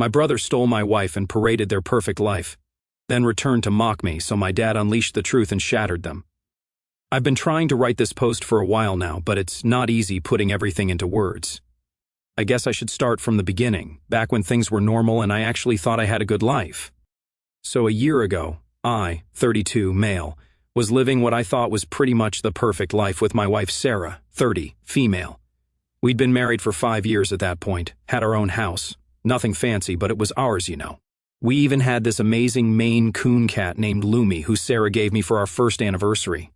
My brother stole my wife and paraded their perfect life, then returned to mock me, so my dad unleashed the truth and shattered them. I've been trying to write this post for a while now, but it's not easy putting everything into words. I guess I should start from the beginning, back when things were normal and I actually thought I had a good life. So a year ago, I, 32, male, was living what I thought was pretty much the perfect life with my wife Sarah, 30, female. We'd been married for 5 years at that point, had our own house. Nothing fancy, but it was ours, you know. We even had this amazing Maine Coon cat named Lumi who Sarah gave me for our first anniversary.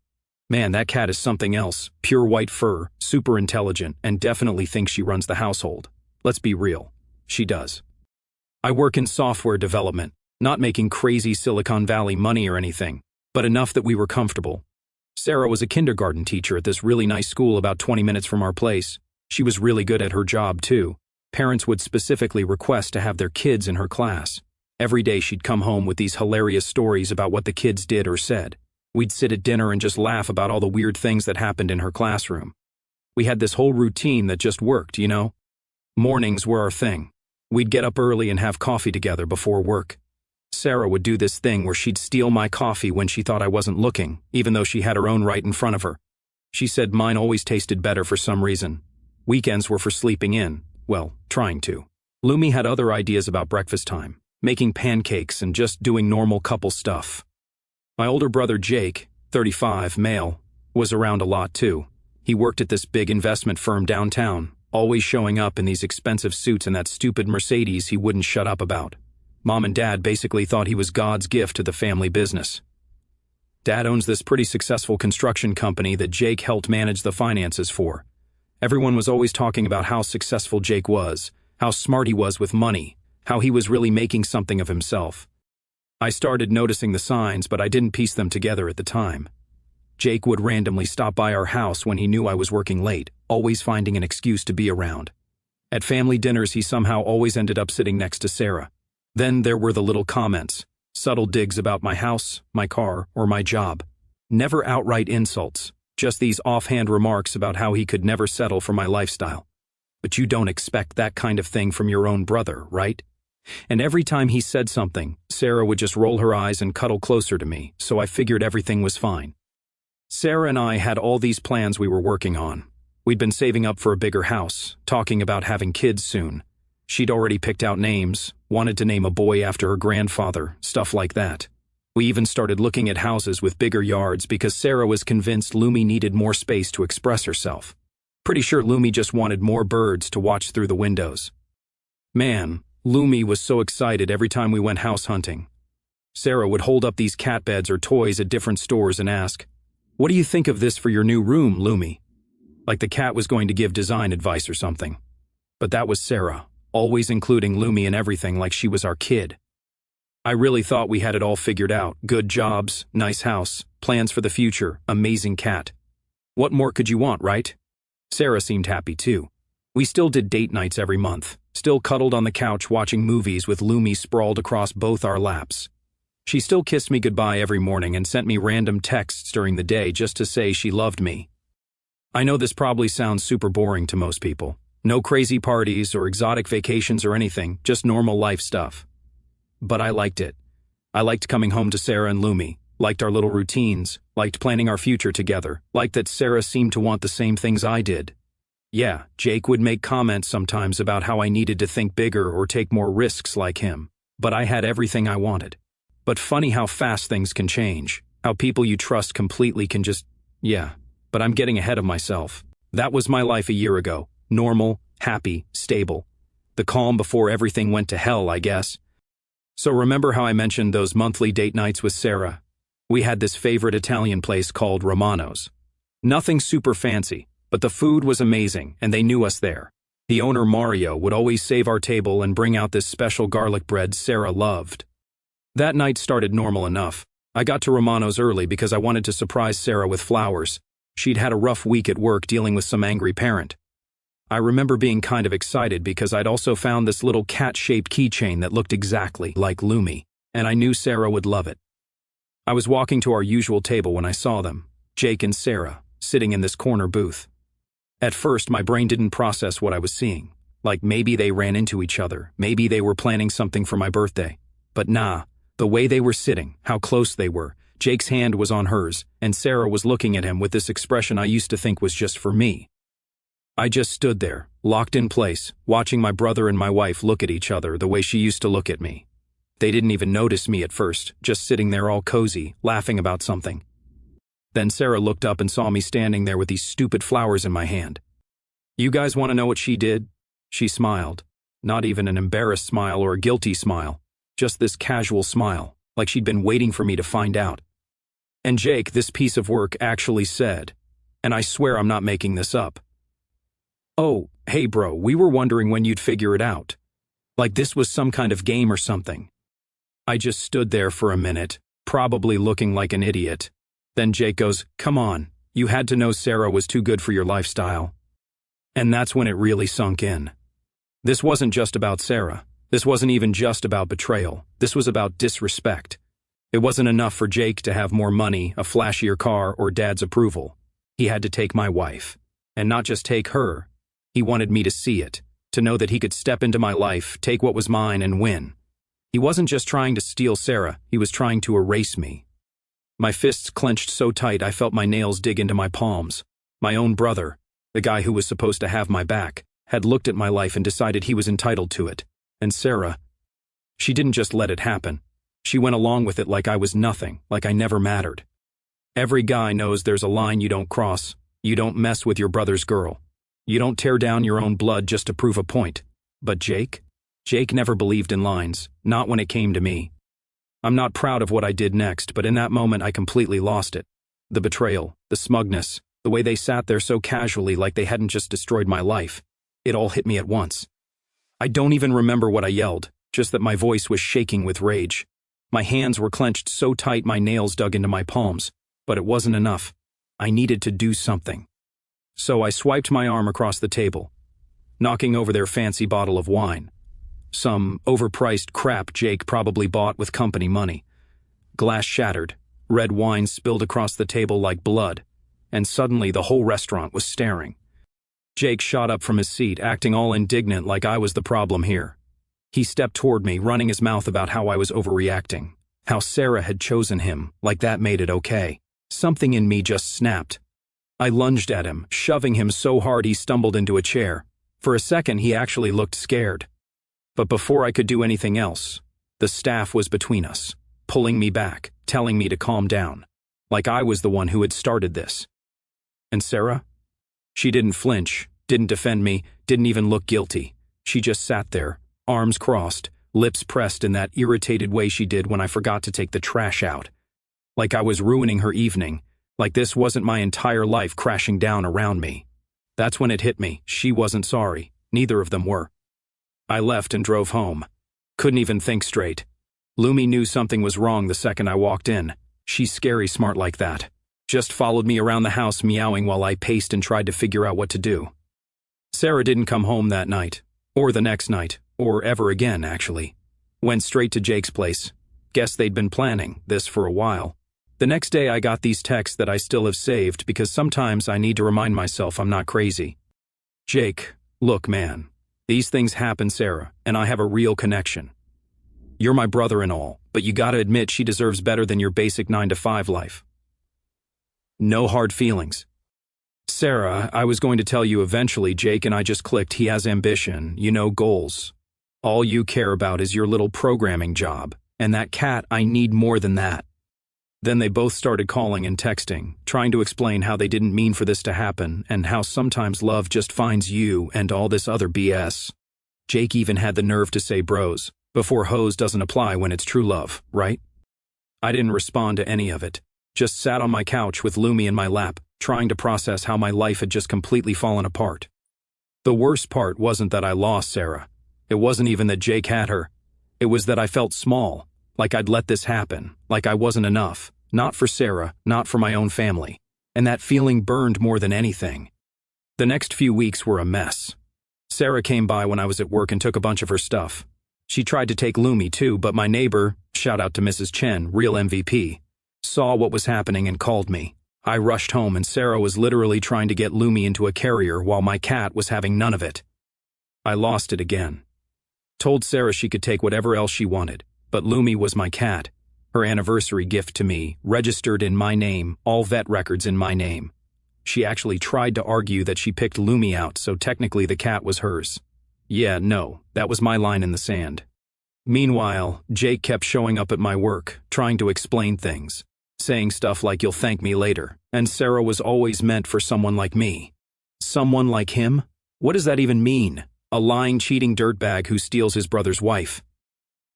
Man, that cat is something else. Pure white fur, super intelligent, and definitely thinks she runs the household. Let's be real. She does. I work in software development, not making crazy Silicon Valley money or anything, but enough that we were comfortable. Sarah was a kindergarten teacher at this really nice school about 20 minutes from our place. She was really good at her job, too. Parents would specifically request to have their kids in her class. Every day she'd come home with these hilarious stories about what the kids did or said. We'd sit at dinner and just laugh about all the weird things that happened in her classroom. We had this whole routine that just worked, you know? Mornings were our thing. We'd get up early and have coffee together before work. Sarah would do this thing where she'd steal my coffee when she thought I wasn't looking, even though she had her own right in front of her. She said mine always tasted better for some reason. Weekends were for sleeping in. Well, trying to. Lumi had other ideas about breakfast time, making pancakes and just doing normal couple stuff. My older brother Jake, 35, male, was around a lot too. He worked at this big investment firm downtown, always showing up in these expensive suits and that stupid Mercedes he wouldn't shut up about. Mom and Dad basically thought he was God's gift to the family business. Dad owns this pretty successful construction company that Jake helped manage the finances for. Everyone was always talking about how successful Jake was, how smart he was with money, how he was really making something of himself. I started noticing the signs, but I didn't piece them together at the time. Jake would randomly stop by our house when he knew I was working late, always finding an excuse to be around. At family dinners, he somehow always ended up sitting next to Sarah. Then there were the little comments, subtle digs about my house, my car, or my job. Never outright insults, just these offhand remarks about how he could never settle for my lifestyle. But you don't expect that kind of thing from your own brother, right? And every time he said something, Sarah would just roll her eyes and cuddle closer to me, so I figured everything was fine. Sarah and I had all these plans we were working on. We'd been saving up for a bigger house, talking about having kids soon. She'd already picked out names, wanted to name a boy after her grandfather, stuff like that. We even started looking at houses with bigger yards because Sarah was convinced Lumi needed more space to express herself. Pretty sure Lumi just wanted more birds to watch through the windows. Man, Lumi was so excited every time we went house hunting. Sarah would hold up these cat beds or toys at different stores and ask, "What do you think of this for your new room, Lumi?" Like the cat was going to give design advice or something. But that was Sarah, always including Lumi in everything like she was our kid. I really thought we had it all figured out. Good jobs, nice house, plans for the future, amazing cat. What more could you want, right? Sarah seemed happy too. We still did date nights every month, still cuddled on the couch watching movies with Lumi sprawled across both our laps. She still kissed me goodbye every morning and sent me random texts during the day just to say she loved me. I know this probably sounds super boring to most people. No crazy parties or exotic vacations or anything, just normal life stuff. But I liked it. I liked coming home to Sarah and Lumi, liked our little routines, liked planning our future together, liked that Sarah seemed to want the same things I did. Yeah, Jake would make comments sometimes about how I needed to think bigger or take more risks like him, but I had everything I wanted. But funny how fast things can change, how people you trust completely can just, but I'm getting ahead of myself. That was my life a year ago, normal, happy, stable. The calm before everything went to hell, I guess. So remember how I mentioned those monthly date nights with Sarah? We had this favorite Italian place called Romano's. Nothing super fancy, but the food was amazing and they knew us there. The owner, Mario, would always save our table and bring out this special garlic bread Sarah loved. That night started normal enough. I got to Romano's early because I wanted to surprise Sarah with flowers. She'd had a rough week at work dealing with some angry parent. I remember being kind of excited because I'd also found this little cat-shaped keychain that looked exactly like Lumi, and I knew Sarah would love it. I was walking to our usual table when I saw them, Jake and Sarah, sitting in this corner booth. At first, my brain didn't process what I was seeing. Like maybe they ran into each other, maybe they were planning something for my birthday. But nah, the way they were sitting, how close they were. Jake's hand was on hers, and Sarah was looking at him with this expression I used to think was just for me. I just stood there, locked in place, watching my brother and my wife look at each other the way she used to look at me. They didn't even notice me at first, just sitting there all cozy, laughing about something. Then Sarah looked up and saw me standing there with these stupid flowers in my hand. "You guys want to know what she did?" She smiled. Not even an embarrassed smile or a guilty smile. Just this casual smile, like she'd been waiting for me to find out. And Jake, this piece of work, actually said, and I swear I'm not making this up, "Oh, hey bro, we were wondering when you'd figure it out. Like this was some kind of game or something." I just stood there for a minute, probably looking like an idiot. Then Jake goes, "Come on, you had to know Sarah was too good for your lifestyle." And that's when it really sunk in. This wasn't just about Sarah. This wasn't even just about betrayal. This was about disrespect. It wasn't enough for Jake to have more money, a flashier car, or Dad's approval. He had to take my wife. And not just take her. He wanted me to see it, to know that he could step into my life, take what was mine, and win. He wasn't just trying to steal Sarah, he was trying to erase me. My fists clenched so tight I felt my nails dig into my palms. My own brother, the guy who was supposed to have my back, had looked at my life and decided he was entitled to it. And Sarah, she didn't just let it happen. She went along with it like I was nothing, like I never mattered. Every guy knows there's a line you don't cross. You don't mess with your brother's girl. You don't tear down your own blood just to prove a point. But Jake? Jake never believed in lines, not when it came to me. I'm not proud of what I did next, but in that moment I completely lost it. The betrayal, the smugness, the way they sat there so casually like they hadn't just destroyed my life. It all hit me at once. I don't even remember what I yelled, just that my voice was shaking with rage. My hands were clenched so tight my nails dug into my palms, but it wasn't enough. I needed to do something. So I swiped my arm across the table, knocking over their fancy bottle of wine. Some overpriced crap Jake probably bought with company money. Glass shattered, red wine spilled across the table like blood, and suddenly the whole restaurant was staring. Jake shot up from his seat, acting all indignant like I was the problem here. He stepped toward me, running his mouth about how I was overreacting, how Sarah had chosen him, like that made it okay. Something in me just snapped. I lunged at him, shoving him so hard he stumbled into a chair. For a second, he actually looked scared. But before I could do anything else, the staff was between us, pulling me back, telling me to calm down, like I was the one who had started this. And Sarah? She didn't flinch, didn't defend me, didn't even look guilty. She just sat there, arms crossed, lips pressed in that irritated way she did when I forgot to take the trash out. Like I was ruining her evening, like this wasn't my entire life crashing down around me. That's when it hit me. She wasn't sorry. Neither of them were. I left and drove home. Couldn't even think straight. Lumi knew something was wrong the second I walked in. She's scary smart like that. Just followed me around the house meowing while I paced and tried to figure out what to do. Sarah didn't come home that night, or the next night, or ever again, actually. Went straight to Jake's place. Guess they'd been planning this for a while. The next day I got these texts that I still have saved because sometimes I need to remind myself I'm not crazy. "Jake, look man, these things happen, Sarah, and I have a real connection. You're my brother and all, but you gotta admit she deserves better than your basic 9-to-5 life. No hard feelings. Sarah, I was going to tell you eventually. Jake and I just clicked. He has ambition, goals. All you care about is your little programming job. And that cat, I need more than that." Then they both started calling and texting, trying to explain how they didn't mean for this to happen and how sometimes love just finds you and all this other BS. Jake even had the nerve to say bros, before hose doesn't apply when it's true love, right? I didn't respond to any of it. Just sat on my couch with Lumi in my lap, trying to process how my life had just completely fallen apart. The worst part wasn't that I lost Sarah. It wasn't even that Jake had her. It was that I felt small, like I'd let this happen, like I wasn't enough, not for Sarah, not for my own family. And that feeling burned more than anything. The next few weeks were a mess. Sarah came by when I was at work and took a bunch of her stuff. She tried to take Lumi too, but my neighbor, shout out to Mrs. Chen, real MVP, saw what was happening and called me. I rushed home and Sarah was literally trying to get Lumi into a carrier while my cat was having none of it. I lost it again. Told Sarah she could take whatever else she wanted, but Lumi was my cat. Her anniversary gift to me, registered in my name, all vet records in my name. She actually tried to argue that she picked Lumi out, so technically the cat was hers. Yeah, no, that was my line in the sand. Meanwhile, Jake kept showing up at my work, trying to explain things, saying stuff like "you'll thank me later," and Sarah was always meant for someone like me. Someone like him? What does that even mean? A lying, cheating dirtbag who steals his brother's wife.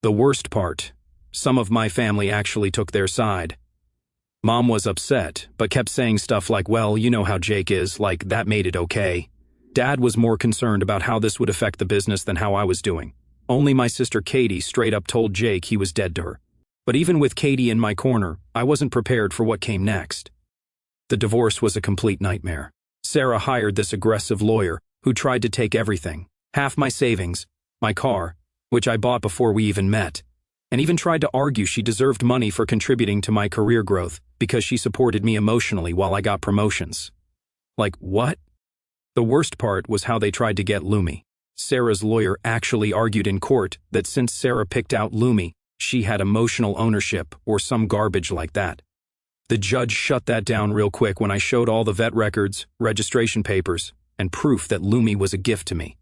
The worst part, some of my family actually took their side. Mom was upset, but kept saying stuff like, "Well, you know how Jake is, like that made it okay." Dad was more concerned about how this would affect the business than how I was doing. Only my sister Katie straight up told Jake he was dead to her. But even with Katie in my corner, I wasn't prepared for what came next. The divorce was a complete nightmare. Sarah hired this aggressive lawyer who tried to take everything, half my savings, my car, which I bought before we even met, and even tried to argue she deserved money for contributing to my career growth because she supported me emotionally while I got promotions. Like, what? The worst part was how they tried to get Lumi. Sarah's lawyer actually argued in court that since Sarah picked out Lumi, she had emotional ownership or some garbage like that. The judge shut that down real quick when I showed all the vet records, registration papers, and proof that Lumi was a gift to me.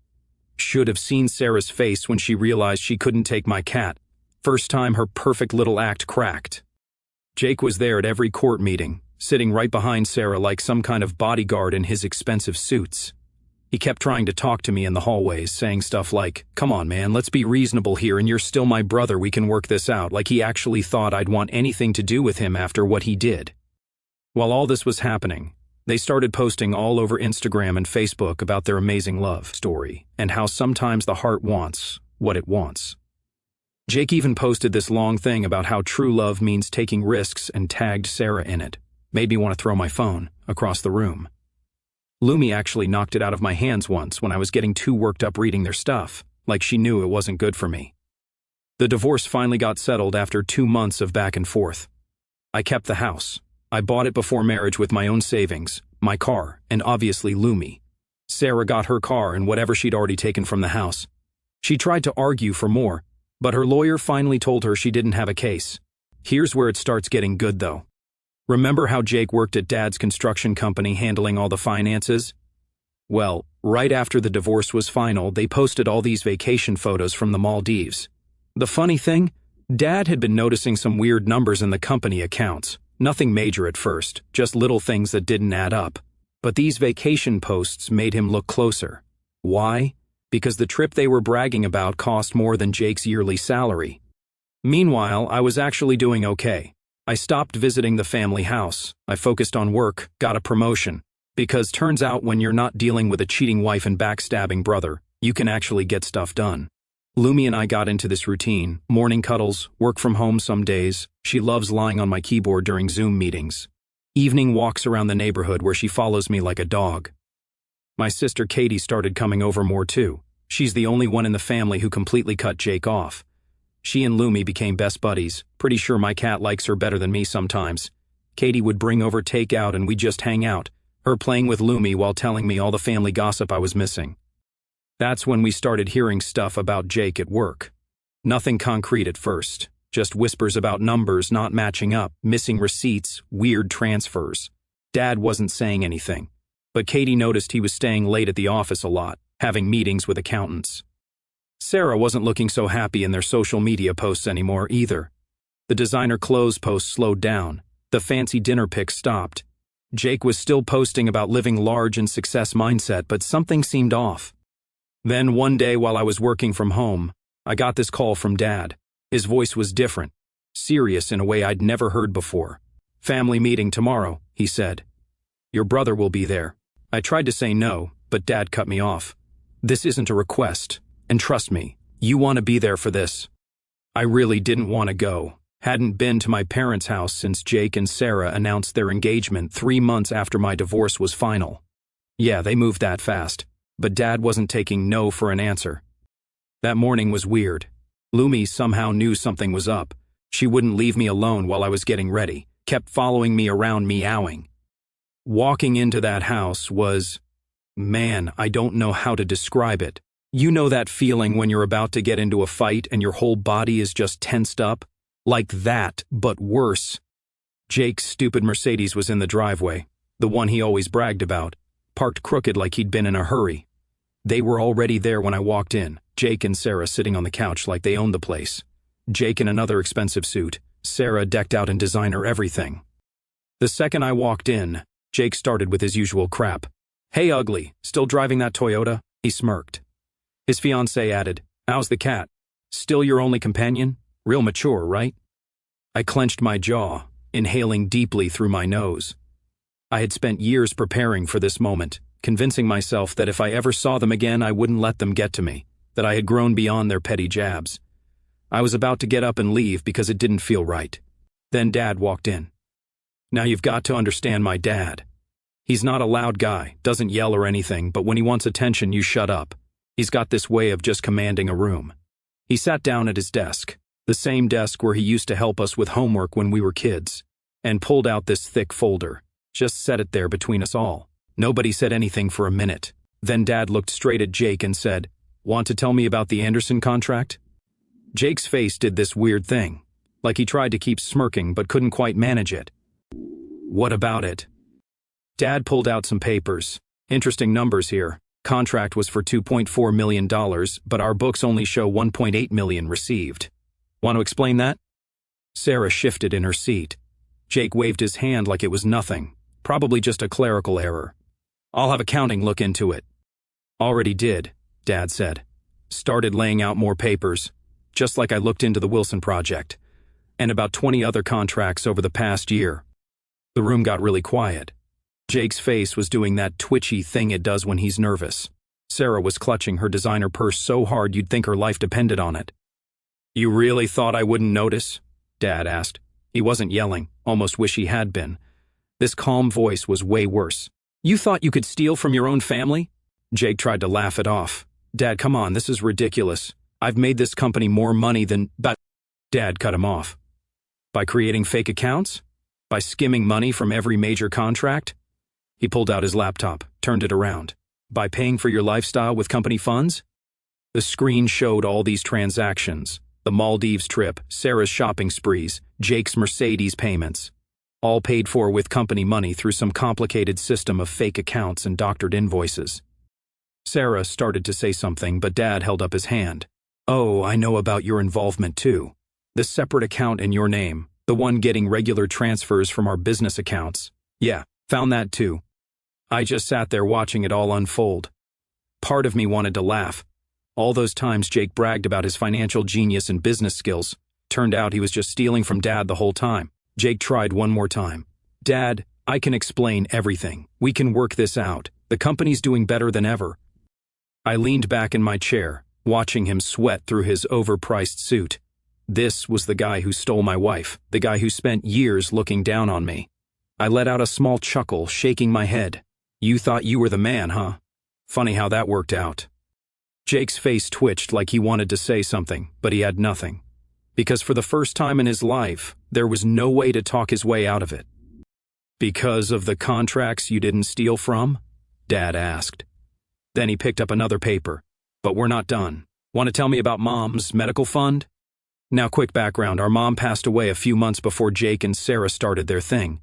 Should have seen Sarah's face when she realized she couldn't take my cat. First time her perfect little act cracked. Jake was there at every court meeting, sitting right behind Sarah like some kind of bodyguard in his expensive suits. He kept trying to talk to me in the hallways, saying stuff like, "Come on, man, let's be reasonable here, and you're still my brother, we can work this out," like he actually thought I'd want anything to do with him after what he did. While all this was happening, they started posting all over Instagram and Facebook about their amazing love story, and how sometimes the heart wants what it wants. Jake even posted this long thing about how true love means taking risks and tagged Sarah in it. Made me want to throw my phone across the room. Lumi actually knocked it out of my hands once when I was getting too worked up reading their stuff, like she knew it wasn't good for me. The divorce finally got settled after 2 months of back and forth. I kept the house. I bought it before marriage with my own savings, my car, and obviously Lumi. Sarah got her car and whatever she'd already taken from the house. She tried to argue for more, but her lawyer finally told her she didn't have a case. Here's where it starts getting good though. Remember how Jake worked at Dad's construction company handling all the finances? Well, right after the divorce was final, they posted all these vacation photos from the Maldives. The funny thing, Dad had been noticing some weird numbers in the company accounts. Nothing major at first, just little things that didn't add up. But these vacation posts made him look closer. Why? Because the trip they were bragging about cost more than Jake's yearly salary. Meanwhile, I was actually doing okay. I stopped visiting the family house. I focused on work, got a promotion. Because turns out when you're not dealing with a cheating wife and backstabbing brother, you can actually get stuff done. Lumi and I got into this routine. Morning cuddles, work from home some days. She loves lying on my keyboard during Zoom meetings. Evening walks around the neighborhood where she follows me like a dog. My sister Katie started coming over more too. She's the only one in the family who completely cut Jake off. She and Lumi became best buddies. Pretty sure my cat likes her better than me sometimes. Katie would bring over takeout and we'd just hang out, her playing with Lumi while telling me all the family gossip I was missing. That's when we started hearing stuff about Jake at work. Nothing concrete at first, just whispers about numbers not matching up, missing receipts, weird transfers. Dad wasn't saying anything, but Katie noticed he was staying late at the office a lot, having meetings with accountants. Sarah wasn't looking so happy in their social media posts anymore either. The designer clothes posts slowed down. The fancy dinner pics stopped. Jake was still posting about living large and success mindset, but something seemed off. Then one day while I was working from home, I got this call from Dad. His voice was different, serious in a way I'd never heard before. "Family meeting tomorrow," he said. "Your brother will be there." I tried to say no, but Dad cut me off. "This isn't a request. And trust me, you want to be there for this." I really didn't want to go. Hadn't been to my parents' house since Jake and Sarah announced their engagement 3 months after my divorce was final. Yeah, they moved that fast, but Dad wasn't taking no for an answer. That morning was weird. Lumi somehow knew something was up. She wouldn't leave me alone while I was getting ready, kept following me around meowing. Walking into that house was, man, I don't know how to describe it. You know that feeling when you're about to get into a fight and your whole body is just tensed up? Like that, but worse. Jake's stupid Mercedes was in the driveway, the one he always bragged about, parked crooked like he'd been in a hurry. They were already there when I walked in, Jake and Sarah sitting on the couch like they owned the place. Jake in another expensive suit, Sarah decked out in designer everything. The second I walked in, Jake started with his usual crap. "Hey ugly, still driving that Toyota?" He smirked. His fiancée added, "How's the cat? Still your only companion? Real mature, right?" I clenched my jaw, inhaling deeply through my nose. I had spent years preparing for this moment, convincing myself that if I ever saw them again I wouldn't let them get to me, that I had grown beyond their petty jabs. I was about to get up and leave because it didn't feel right. Then Dad walked in. Now you've got to understand my dad. He's not a loud guy, doesn't yell or anything, but when he wants attention you shut up. He's got this way of just commanding a room. He sat down at his desk, the same desk where he used to help us with homework when we were kids, and pulled out this thick folder, just set it there between us all. Nobody said anything for a minute. Then Dad looked straight at Jake and said, "Want to tell me about the Anderson contract?" Jake's face did this weird thing, like he tried to keep smirking but couldn't quite manage it. "What about it?" Dad pulled out some papers. Interesting numbers here. Contract was for $2.4 million, but our books only show $1.8 million received. Want to explain that? Sarah shifted in her seat. Jake waved his hand like it was nothing, probably just a clerical error. "I'll have accounting look into it." "Already did," Dad said. Started laying out more papers, just like I looked into the Wilson project, and about 20 other contracts over the past year. The room got really quiet. Jake's face was doing that twitchy thing it does when he's nervous. Sarah was clutching her designer purse so hard you'd think her life depended on it. "You really thought I wouldn't notice?" Dad asked. He wasn't yelling, almost wish he had been. This calm voice was way worse. "You thought you could steal from your own family?" Jake tried to laugh it off. "Dad, come on, this is ridiculous. I've made this company more money than—" But Dad cut him off. "By creating fake accounts? By skimming money from every major contract?" He pulled out his laptop, turned it around. "By paying for your lifestyle with company funds?" The screen showed all these transactions. The Maldives trip, Sarah's shopping sprees, Jake's Mercedes payments. All paid for with company money through some complicated system of fake accounts and doctored invoices. Sarah started to say something, but Dad held up his hand. "Oh, I know about your involvement too. The separate account in your name, the one getting regular transfers from our business accounts. Yeah, found that too." I just sat there watching it all unfold. Part of me wanted to laugh. All those times Jake bragged about his financial genius and business skills. Turned out he was just stealing from Dad the whole time. Jake tried one more time. "Dad, I can explain everything. We can work this out. The company's doing better than ever." I leaned back in my chair, watching him sweat through his overpriced suit. This was the guy who stole my wife, the guy who spent years looking down on me. I let out a small chuckle, shaking my head. "You thought you were the man, huh? Funny how that worked out." Jake's face twitched like he wanted to say something, but he had nothing. Because for the first time in his life, there was no way to talk his way out of it. "Because of the contracts you didn't steal from?" Dad asked. Then he picked up another paper. "But we're not done. Want to tell me about Mom's medical fund?" Now quick background, our mom passed away a few months before Jake and Sarah started their thing.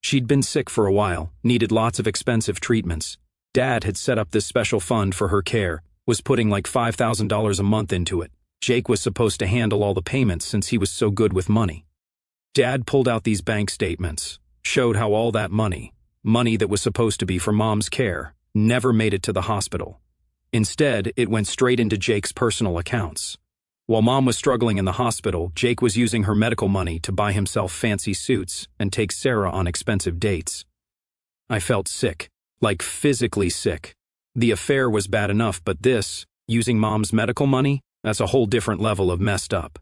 She'd been sick for a while, needed lots of expensive treatments. Dad had set up this special fund for her care, was putting like $5,000 a month into it. Jake was supposed to handle all the payments since he was so good with money. Dad pulled out these bank statements, showed how all that money that was supposed to be for Mom's care, never made it to the hospital. Instead, it went straight into Jake's personal accounts. While Mom was struggling in the hospital, Jake was using her medical money to buy himself fancy suits and take Sarah on expensive dates. I felt sick, like physically sick. The affair was bad enough, but this, using Mom's medical money, that's a whole different level of messed up.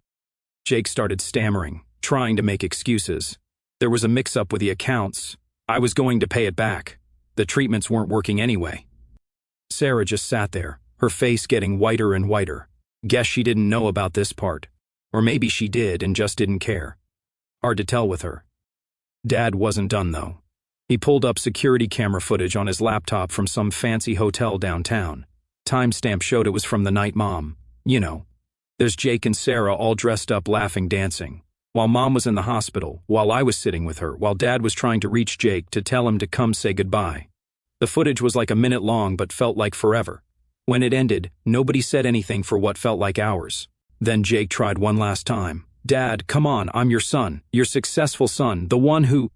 Jake started stammering, trying to make excuses. There was a mix-up with the accounts. I was going to pay it back. The treatments weren't working anyway. Sarah just sat there, her face getting whiter and whiter. Guess she didn't know about this part. Or maybe she did and just didn't care. Hard to tell with her. Dad wasn't done though. He pulled up security camera footage on his laptop from some fancy hotel downtown. Timestamp showed it was from the night Mom. You know. There's Jake and Sarah all dressed up laughing dancing. While Mom was in the hospital, while I was sitting with her, while Dad was trying to reach Jake to tell him to come say goodbye. The footage was like a minute long but felt like forever. When it ended, nobody said anything for what felt like hours. Then Jake tried one last time. Dad, come on, I'm your son, your successful son, the one who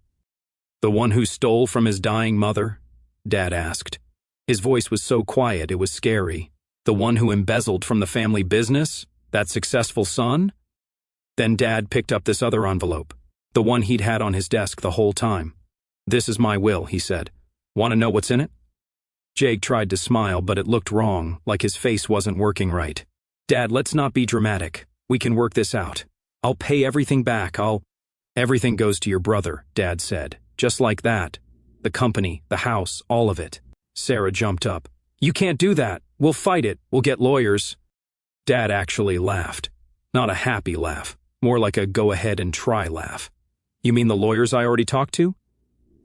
stole from his dying mother? Dad asked. His voice was so quiet it was scary. The one who embezzled from the family business? That successful son? Then Dad picked up this other envelope, the one he'd had on his desk the whole time. This is my will, he said. Want to know what's in it? Jake tried to smile, but it looked wrong, like his face wasn't working right. Dad, let's not be dramatic. We can work this out. I'll pay everything back, Everything goes to your brother, Dad said. Just like that. The company, the house, all of it. Sarah jumped up. You can't do that. We'll fight it. We'll get lawyers. Dad actually laughed. Not a happy laugh. More like a go ahead and try laugh. You mean the lawyers I already talked to?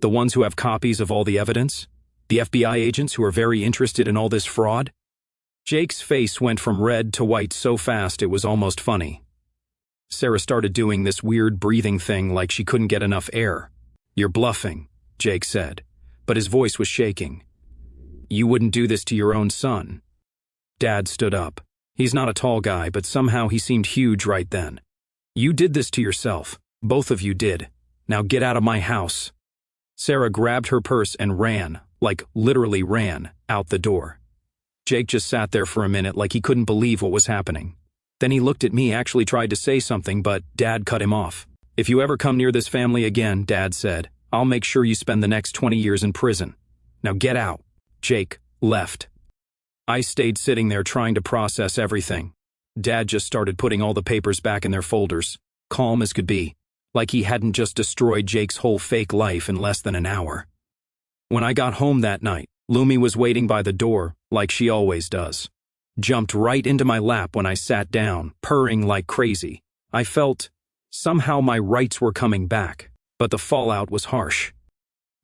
The ones who have copies of all the evidence? The FBI agents who are very interested in all this fraud? Jake's face went from red to white so fast it was almost funny. Sarah started doing this weird breathing thing like she couldn't get enough air. You're bluffing, Jake said, but his voice was shaking. You wouldn't do this to your own son. Dad stood up. He's not a tall guy, but somehow he seemed huge right then. You did this to yourself. Both of you did. Now get out of my house. Sarah grabbed her purse and ran, like literally ran, out the door. Jake just sat there for a minute like he couldn't believe what was happening. Then he looked at me, actually tried to say something, but Dad cut him off. If you ever come near this family again, Dad said, I'll make sure you spend the next 20 years in prison. Now get out. Jake left. I stayed sitting there trying to process everything. Dad just started putting all the papers back in their folders, calm as could be, like he hadn't just destroyed Jake's whole fake life in less than an hour. When I got home that night, Lumi was waiting by the door, like she always does. Jumped right into my lap when I sat down, purring like crazy. I felt somehow my rights were coming back, but the fallout was harsh.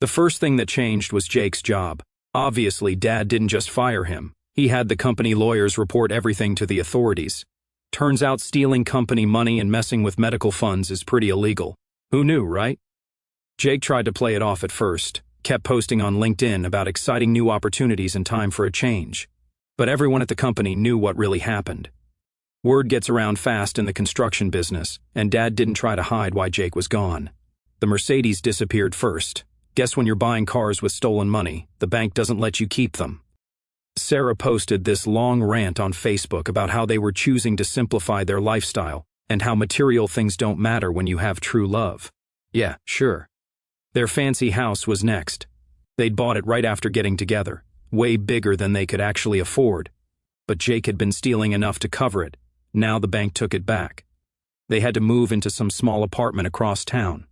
The first thing that changed was Jake's job. Obviously, Dad didn't just fire him. He had the company lawyers report everything to the authorities. Turns out stealing company money and messing with medical funds is pretty illegal. Who knew, right? Jake tried to play it off at first, kept posting on LinkedIn about exciting new opportunities and time for a change. But everyone at the company knew what really happened. Word gets around fast in the construction business, and Dad didn't try to hide why Jake was gone. The Mercedes disappeared first. Guess when you're buying cars with stolen money, the bank doesn't let you keep them. Sarah posted this long rant on Facebook about how they were choosing to simplify their lifestyle and how material things don't matter when you have true love. Yeah, sure. Their fancy house was next. They'd bought it right after getting together, way bigger than they could actually afford. But Jake had been stealing enough to cover it. Now the bank took it back. They had to move into some small apartment across town.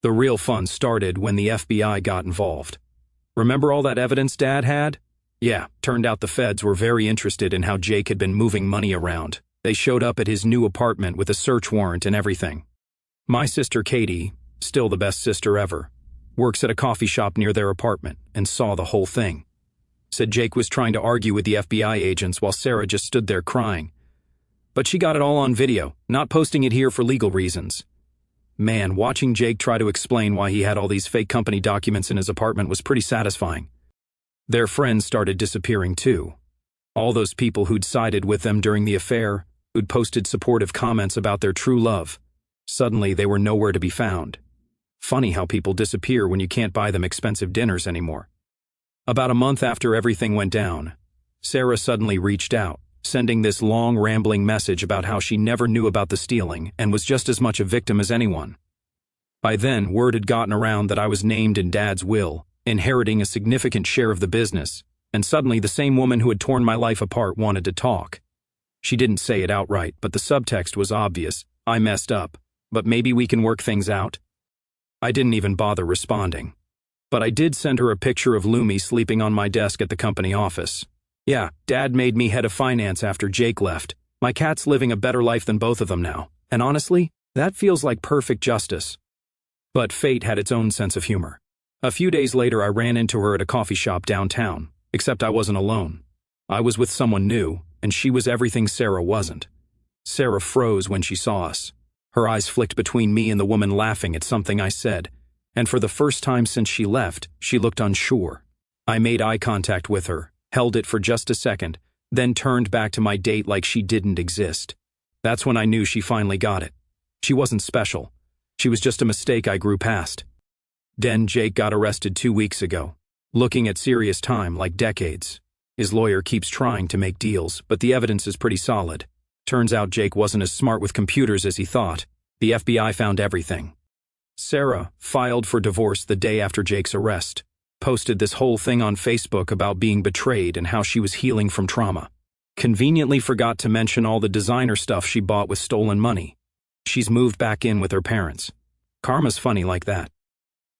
The real fun started when the FBI got involved. Remember all that evidence Dad had? Yeah, turned out the feds were very interested in how Jake had been moving money around. They showed up at his new apartment with a search warrant and everything. My sister Katie, still the best sister ever, works at a coffee shop near their apartment and saw the whole thing. Said Jake was trying to argue with the FBI agents while Sarah just stood there crying. But she got it all on video, not posting it here for legal reasons. Man, watching Jake try to explain why he had all these fake company documents in his apartment was pretty satisfying. Their friends started disappearing too. All those people who'd sided with them during the affair, who'd posted supportive comments about their true love, suddenly they were nowhere to be found. Funny how people disappear when you can't buy them expensive dinners anymore. About a month after everything went down, Sarah suddenly reached out, sending this long rambling message about how she never knew about the stealing and was just as much a victim as anyone. By then, word had gotten around that I was named in Dad's will, inheriting a significant share of the business, and suddenly the same woman who had torn my life apart wanted to talk. She didn't say it outright, but the subtext was obvious. I messed up, but maybe we can work things out. I didn't even bother responding. But I did send her a picture of Lumi sleeping on my desk at the company office. Yeah, Dad made me head of finance after Jake left. My cat's living a better life than both of them now, and honestly, that feels like perfect justice. But fate had its own sense of humor. A few days later, I ran into her at a coffee shop downtown, except I wasn't alone. I was with someone new, and she was everything Sarah wasn't. Sarah froze when she saw us. Her eyes flicked between me and the woman laughing at something I said, and for the first time since she left, she looked unsure. I made eye contact with her, held it for just a second, then turned back to my date like she didn't exist. That's when I knew she finally got it. She wasn't special. She was just a mistake I grew past. Then Jake got arrested 2 weeks ago, looking at serious time like decades. His lawyer keeps trying to make deals, but the evidence is pretty solid. Turns out Jake wasn't as smart with computers as he thought. The FBI found everything. Sarah filed for divorce the day after Jake's arrest, posted this whole thing on Facebook about being betrayed and how she was healing from trauma. Conveniently forgot to mention all the designer stuff she bought with stolen money. She's moved back in with her parents. Karma's funny like that.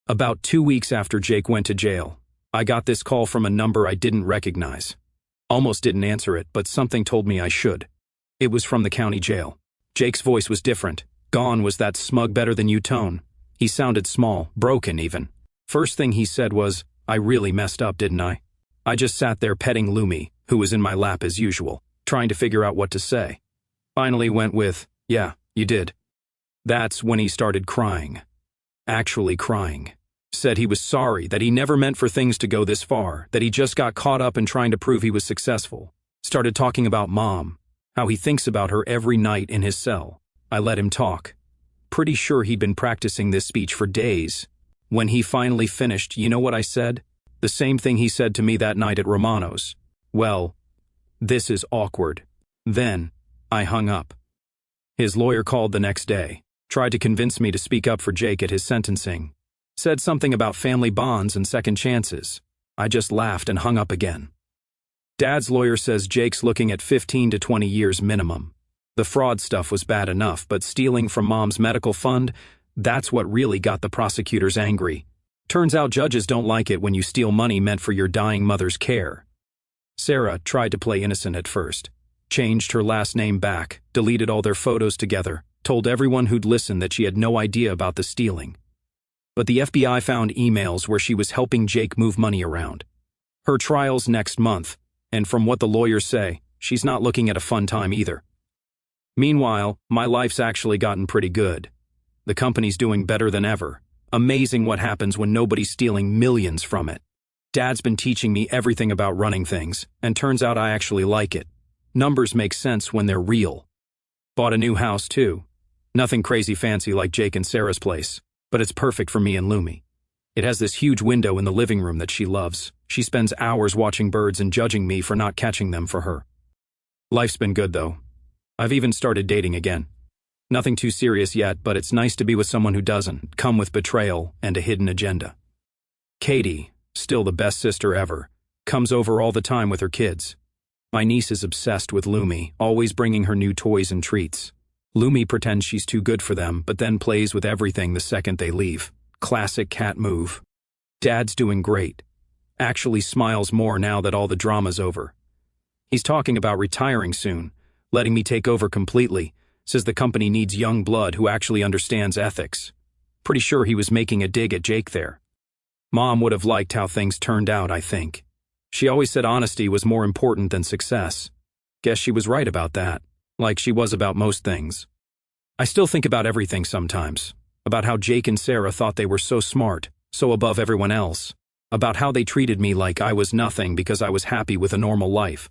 About 2 weeks after Jake went to jail, I got this call from a number I didn't recognize. Almost didn't answer it, but something told me I should. It was from the county jail. Jake's voice was different. Gone was that smug better-than-you tone. He sounded small, broken even. First thing he said was, "I really messed up, didn't I?" I just sat there petting Lumi, who was in my lap as usual, trying to figure out what to say. Finally went with, "Yeah, you did." That's when he started crying. Actually crying. Said he was sorry, that he never meant for things to go this far, that he just got caught up in trying to prove he was successful. Started talking about Mom, how he thinks about her every night in his cell. I let him talk. Pretty sure he'd been practicing this speech for days. When he finally finished, you know what I said? The same thing he said to me that night at Romano's. "Well, this is awkward." Then, I hung up. His lawyer called the next day, tried to convince me to speak up for Jake at his sentencing. Said something about family bonds and second chances. I just laughed and hung up again. Dad's lawyer says Jake's looking at 15 to 20 years minimum. The fraud stuff was bad enough, but stealing from Mom's medical fund, that's what really got the prosecutors angry. Turns out judges don't like it when you steal money meant for your dying mother's care. Sarah tried to play innocent at first. Changed her last name back, deleted all their photos together, told everyone who'd listen that she had no idea about the stealing. But the FBI found emails where she was helping Jake move money around. Her trial's next month, and from what the lawyers say, she's not looking at a fun time either. Meanwhile, my life's actually gotten pretty good. The company's doing better than ever. Amazing what happens when nobody's stealing millions from it. Dad's been teaching me everything about running things, and turns out I actually like it. Numbers make sense when they're real. Bought a new house too. Nothing crazy fancy like Jake and Sarah's place, but it's perfect for me and Lumi. It has this huge window in the living room that she loves. She spends hours watching birds and judging me for not catching them for her. Life's been good though. I've even started dating again. Nothing too serious yet, but it's nice to be with someone who doesn't come with betrayal and a hidden agenda. Katie, still the best sister ever, comes over all the time with her kids. My niece is obsessed with Lumi, always bringing her new toys and treats. Lumi pretends she's too good for them, but then plays with everything the second they leave. Classic cat move. Dad's doing great. Actually smiles more now that all the drama's over. He's talking about retiring soon, letting me take over completely, says the company needs young blood who actually understands ethics. Pretty sure he was making a dig at Jake there. Mom would have liked how things turned out, I think. She always said honesty was more important than success. Guess she was right about that, like she was about most things. I still think about everything sometimes, about how Jake and Sarah thought they were so smart, so above everyone else, about how they treated me like I was nothing because I was happy with a normal life,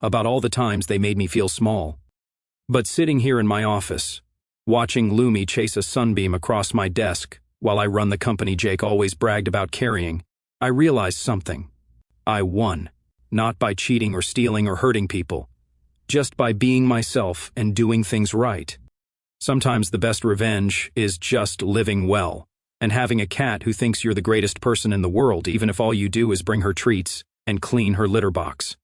about all the times they made me feel small. But sitting here in my office, watching Lumi chase a sunbeam across my desk while I run the company Jake always bragged about carrying, I realized something. I won, not by cheating or stealing or hurting people, just by being myself and doing things right. Sometimes the best revenge is just living well, and having a cat who thinks you're the greatest person in the world even if all you do is bring her treats and clean her litter box.